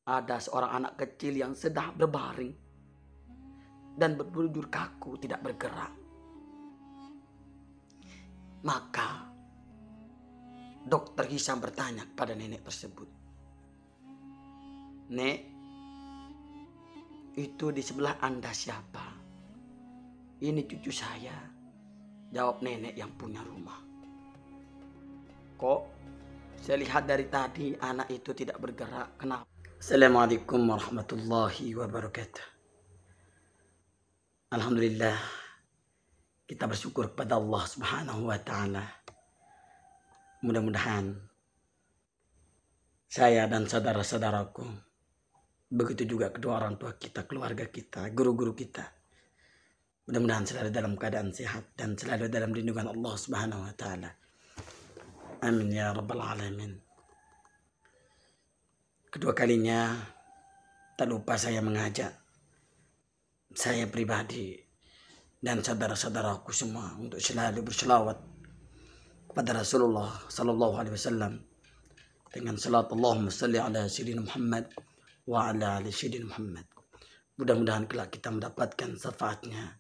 ada seorang anak kecil yang sedang berbaring dan berbujur kaku, tidak bergerak. Maka dokter Hisam bertanya kepada nenek tersebut, "Nek, itu di sebelah Anda siapa?" "Ini cucu saya," jawab nenek yang punya rumah. "Kok saya lihat dari tadi anak itu tidak bergerak, kenapa?" Assalamualaikum warahmatullahi wabarakatuh. Alhamdulillah, kita bersyukur kepada Allah Subhanahu wa Ta'ala. Mudah-mudahan saya dan saudara-saudaraku, begitu juga kedua orang tua kita, keluarga kita, guru-guru kita, mudah-mudahan selalu dalam keadaan sehat dan selalu dalam lindungan Allah Subhanahu wa Ta'ala. Amin ya rabbal alamin. Kedua kalinya tak lupa saya mengajak saya pribadi dan saudara-saudaraku semua untuk selalu berselawat kepada Rasulullah sallallahu alaihi wasallam dengan salat Allahumma salli ala sayyidina Muhammad wa ala ali sayyidina Muhammad. Mudah-mudahan kelak kita mendapatkan syafaatnya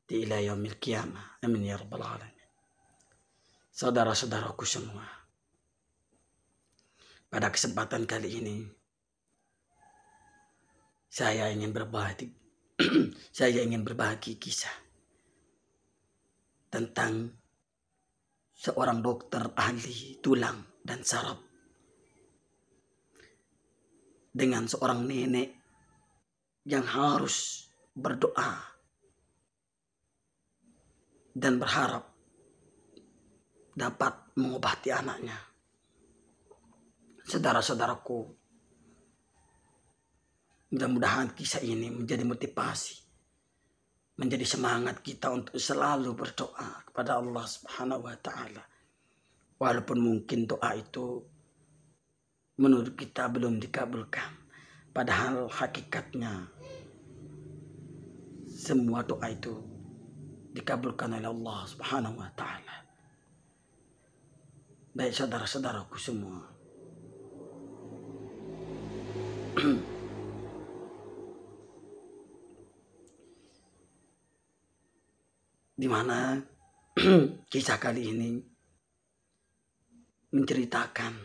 di ila yaumil qiyamah. Amin ya rabbal alamin. Saudara-saudaraku semua, pada kesempatan kali ini saya ingin berbagi kisah tentang seorang dokter ahli tulang dan saraf dengan seorang nenek yang harus berdoa dan berharap dapat mengobati anaknya. Saudara-saudaraku, mudah-mudahan kisah ini menjadi motivasi, menjadi semangat kita untuk selalu berdoa kepada Allah Subhanahu wa Ta'ala. Walaupun mungkin doa itu menurut kita belum dikabulkan, padahal hakikatnya semua doa itu dikabulkan oleh Allah Subhanahu wa Ta'ala. Baik saudara-saudaraku semua, di mana kisah kali ini menceritakan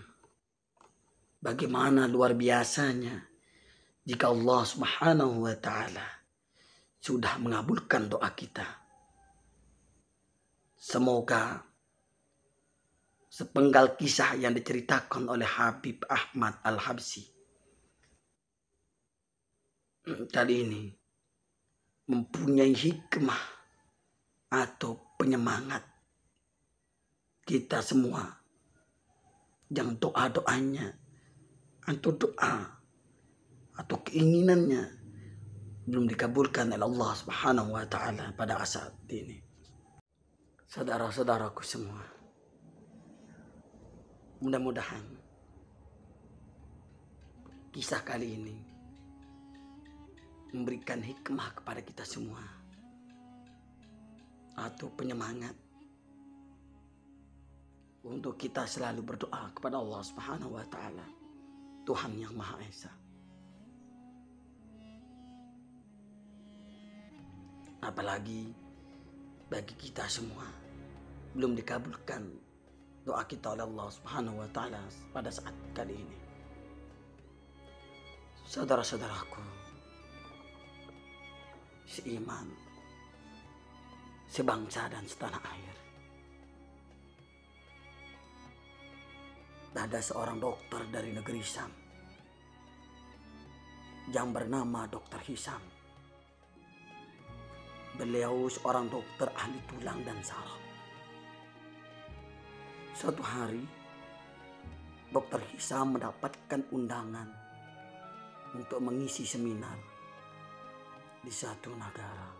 bagaimana luar biasanya jika Allah Subhanahu wa Ta'ala sudah mengabulkan doa kita. Semoga sepenggal kisah yang diceritakan oleh Habib Ahmad Al-Habsyi kali ini mempunyai hikmah atau penyemangat kita semua yang doa-doanya atau doa atau keinginannya belum dikabulkan oleh Allah Subhanahu wa Ta'ala pada saat ini. Saudara-saudaraku semua, mudah-mudahan kisah kali ini memberikan hikmah kepada kita semua atau penyemangat untuk kita selalu berdoa kepada Allah Subhanahu wa Ta'ala, Tuhan yang Maha Esa. Apalagi bagi kita semua belum dikabulkan doa kita oleh Allah Subhanahu wa Ta'ala pada saat kali ini. Saudara-saudaraku seiman, sebangsa dan setanah air, ada seorang dokter dari negeri Syam yang bernama Dokter Hisam. Beliau seorang dokter ahli tulang dan saraf. Suatu hari Dokter Hisam mendapatkan undangan untuk mengisi seminar di satu negara.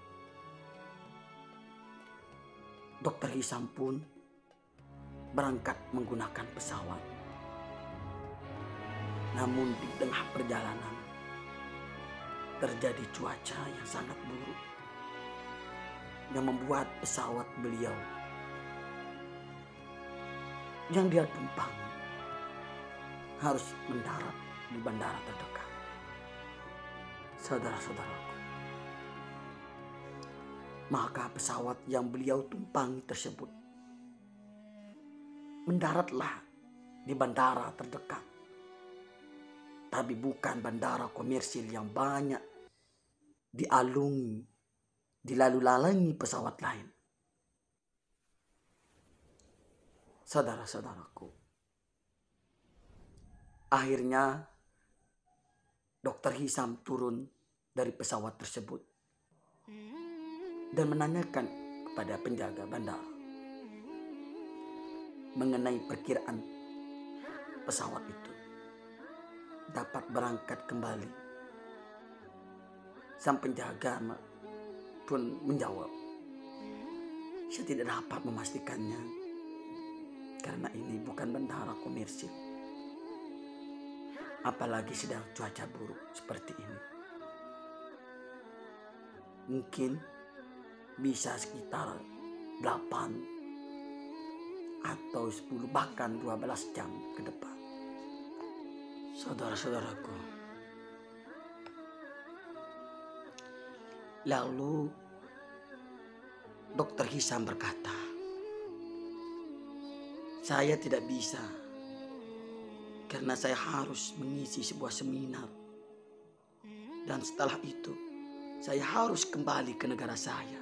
Dokter Hisam pun berangkat menggunakan pesawat. Namun di tengah perjalanan terjadi cuaca yang sangat buruk yang membuat pesawat beliau yang dia tumpangi harus mendarat di bandara terdekat. Saudara-saudaraku, maka pesawat yang beliau tumpangi tersebut mendaratlah di bandara terdekat, tapi bukan bandara komersil yang banyak dilalu-lalangi pesawat lain. Saudara-saudaraku, akhirnya Dokter Hisam turun dari pesawat tersebut dan menanyakan kepada penjaga bandara mengenai perkiraan pesawat itu dapat berangkat kembali. Sang penjaga pun menjawab, saya tidak dapat memastikannya karena ini bukan bandara komersil, apalagi sedang cuaca buruk seperti ini. Mungkin bisa sekitar 8 atau 10 bahkan 12 jam ke depan. Saudara-saudaraku, lalu Dokter Hisam berkata, saya tidak bisa karena saya harus mengisi sebuah seminar, dan setelah itu saya harus kembali ke negara saya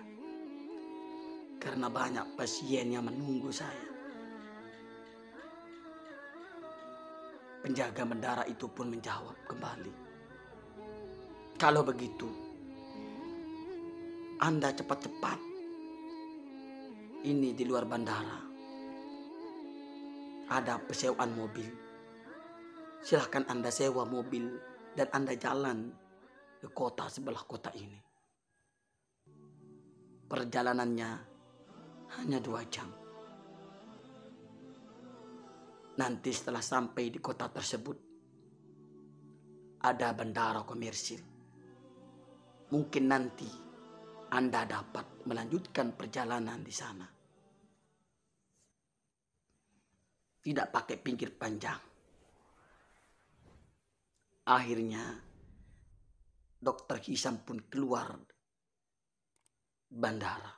karena banyak pasien yang menunggu saya. Penjaga bandara itu pun menjawab kembali, kalau begitu Anda cepat-cepat, ini di luar bandara ada persewaan mobil, silahkan Anda sewa mobil dan Anda jalan ke kota sebelah kota ini. Perjalanannya hanya 2 jam. Nanti setelah sampai di kota tersebut ada bandara komersil. Mungkin nanti Anda dapat melanjutkan perjalanan di sana. Tidak pakai pinggir panjang. Akhirnya Dokter Hisam pun keluar bandara,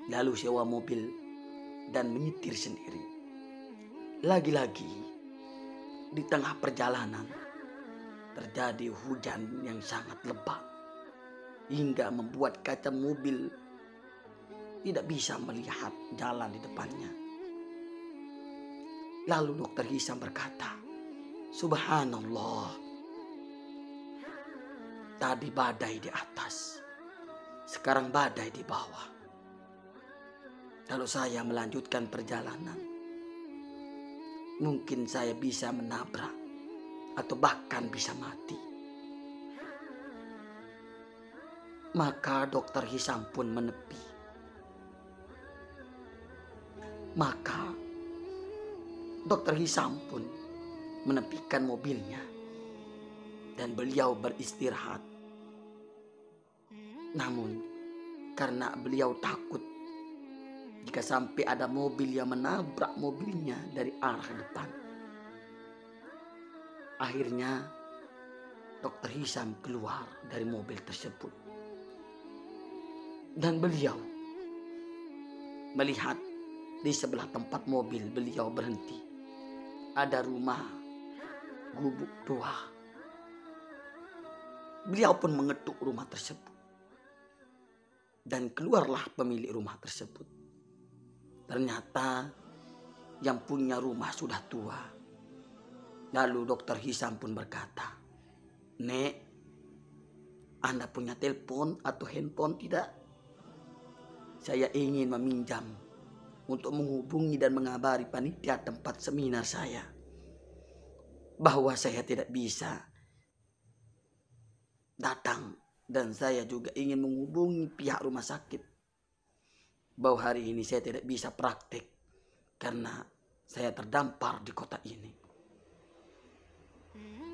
lalu sewa mobil dan menyetir sendiri. Lagi-lagi di tengah perjalanan terjadi hujan yang sangat lebat hingga membuat kaca mobil tidak bisa melihat jalan di depannya. Lalu Dokter Hisam berkata, subhanallah, tadi badai di atas, sekarang badai di bawah. Kalau saya melanjutkan perjalanan, mungkin saya bisa menabrak atau bahkan bisa mati. Maka Dokter Hisam pun menepi. Maka Dokter Hisam pun menepikan mobilnya dan beliau beristirahat. Namun karena beliau takut jika sampai ada mobil yang menabrak mobilnya dari arah depan, akhirnya Dokter Hisam keluar dari mobil tersebut dan beliau melihat di sebelah tempat mobil beliau berhenti ada rumah gubuk tua. Beliau pun mengetuk rumah tersebut dan keluarlah pemilik rumah tersebut. Ternyata yang punya rumah sudah tua. Lalu Dokter Hisam pun berkata, Nek, Anda punya telepon atau handphone tidak? Saya ingin meminjam untuk menghubungi dan mengabari panitia tempat seminar saya bahwa saya tidak bisa datang, dan saya juga ingin menghubungi pihak rumah sakit bahwa hari ini saya tidak bisa praktek karena saya terdampar di kota ini.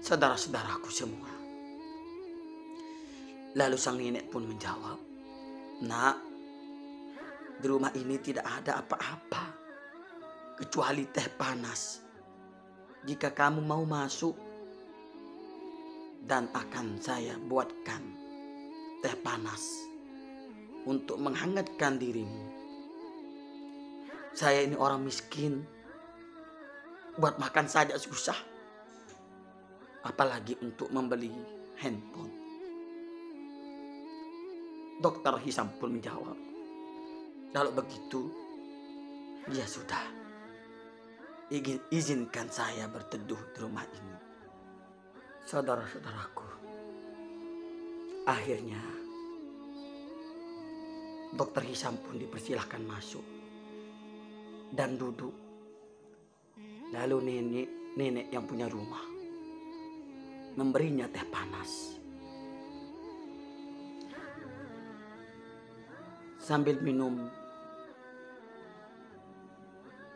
Saudara-saudaraku semua, lalu sang nenek pun menjawab, Nak, di rumah ini tidak ada apa-apa kecuali teh panas. Jika kamu mau masuk, dan akan saya buatkan teh panas untuk menghangatkan dirimu. Saya ini orang miskin, buat makan saja susah, apalagi untuk membeli handphone. Dokter Hisam pun menjawab, kalau begitu, ya sudah, izinkan saya berteduh di rumah ini. Saudara-saudaraku, akhirnya Dokter Hisam pun dipersilahkan masuk dan duduk. Lalu nenek yang punya rumah memberinya teh panas. Sambil minum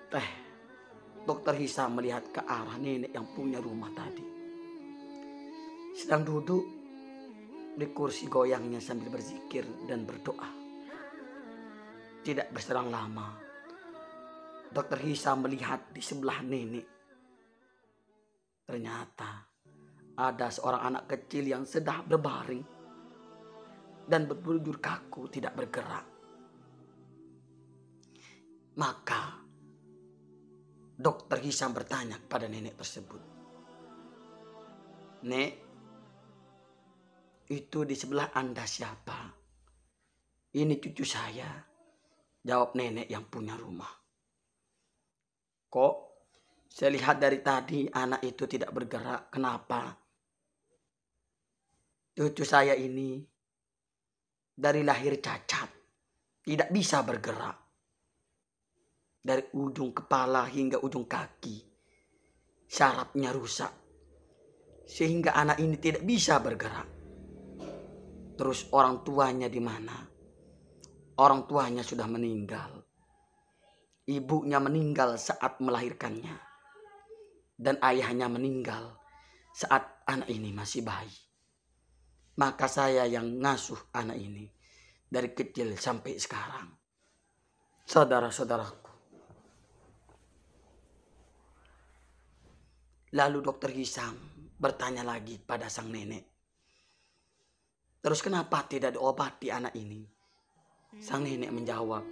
teh, Dokter Hisam melihat ke arah nenek yang punya rumah tadi. Sedang duduk di kursi goyangnya sambil berzikir dan berdoa. Tidak berselang lama, Dokter Hisam melihat di sebelah nenek. Ternyata ada seorang anak kecil yang sedang berbaring dan berbujur kaku tidak bergerak. Maka Dokter Hisam bertanya kepada nenek tersebut, "Nek, itu di sebelah Anda siapa?" "Ini cucu saya," jawab nenek yang punya rumah. "Kok saya lihat dari tadi anak itu tidak bergerak, kenapa?" "Cucu saya ini dari lahir cacat, tidak bisa bergerak. Dari ujung kepala hingga ujung kaki, syarafnya rusak, sehingga anak ini tidak bisa bergerak. Terus orang tuanya di mana? Orang tuanya sudah meninggal. Ibunya meninggal saat melahirkannya, dan ayahnya meninggal saat anak ini masih bayi. Maka saya yang ngasuh anak ini dari kecil sampai sekarang." Saudara-saudaraku, lalu Dokter Hisam bertanya lagi pada sang nenek, "Terus kenapa tidak diobati anak ini?" Sang nenek menjawab,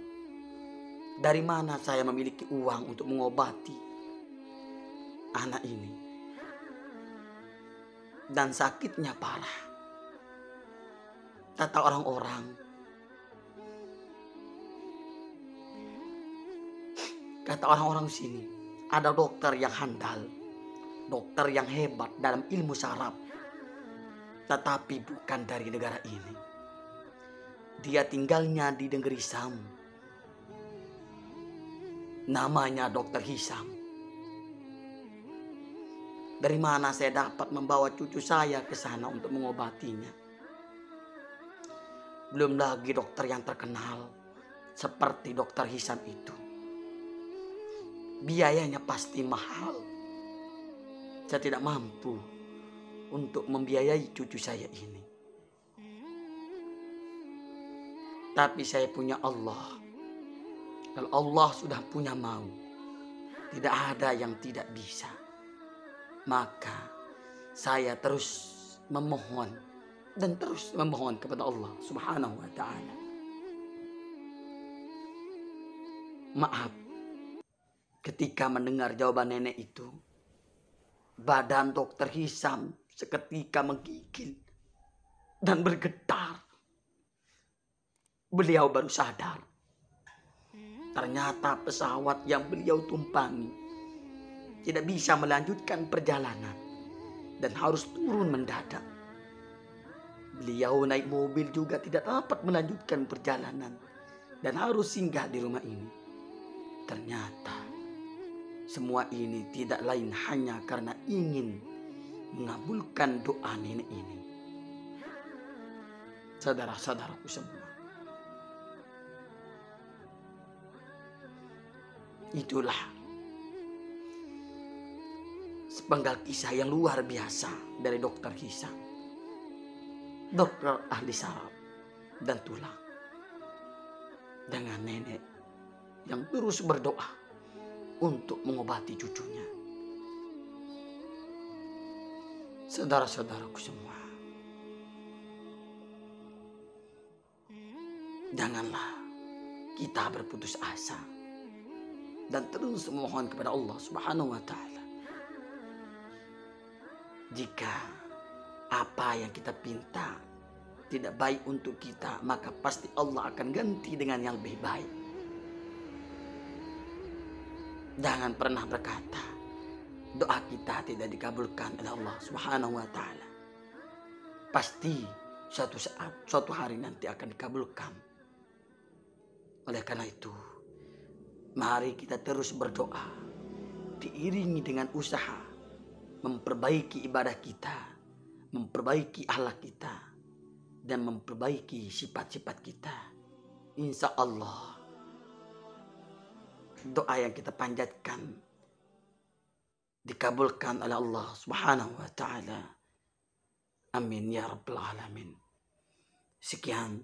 "Dari mana saya memiliki uang untuk mengobati anak ini? Dan sakitnya parah. Kata orang-orang sini, ada dokter yang handal, dokter yang hebat dalam ilmu saraf, tetapi bukan dari negara ini. Dia tinggalnya di negeri Sam. Namanya Dokter Hisam. Dari mana saya dapat membawa cucu saya ke sana untuk mengobatinya? Belum lagi dokter yang terkenal seperti Dokter Hisam itu. Biayanya pasti mahal. Saya tidak mampu untuk membiayai cucu saya ini. Tapi saya punya Allah. Kalau Allah sudah punya mau, tidak ada yang tidak bisa. Maka saya terus memohon dan terus memohon kepada Allah Subhanahu wa ta'ala. Maaf, ketika mendengar jawaban nenek itu, badan Dokter Hisam seketika menggigil dan bergetar. Beliau baru sadar, ternyata pesawat yang beliau tumpangi tidak bisa melanjutkan perjalanan dan harus turun mendadak. Beliau naik mobil juga tidak dapat melanjutkan perjalanan dan harus singgah di rumah ini. Ternyata semua ini tidak lain hanya karena ingin mengabulkan doa nenek ini. Saudara-saudaraku semua, itulah sepenggal kisah yang luar biasa dari Dokter Hisam, dokter ahli saraf dan tulang, dengan nenek yang terus berdoa untuk mengobati cucunya. Saudara-saudaraku semua, janganlah kita berputus asa dan terus memohon kepada Allah Subhanahu wa Ta'ala. Jika apa yang kita pinta tidak baik untuk kita, maka pasti Allah akan ganti dengan yang lebih baik. Jangan pernah berkata doa kita tidak dikabulkan oleh Allah Subhanahu wa Ta'ala. Pasti suatu saat, suatu hari nanti akan dikabulkan. Oleh karena itu, mari kita terus berdoa, diiringi dengan usaha memperbaiki ibadah kita, memperbaiki akhlak kita, dan memperbaiki sifat-sifat kita. Insya Allah, doa yang kita panjatkan dikabulkan oleh Allah Subhanahu wa Ta'ala. Amin ya rabbal alamin. Sekian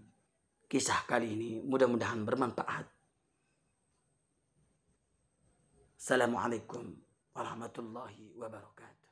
kisah kali ini, mudah-mudahan bermanfaat. Assalamualaikum warahmatullahi wabarakatuh.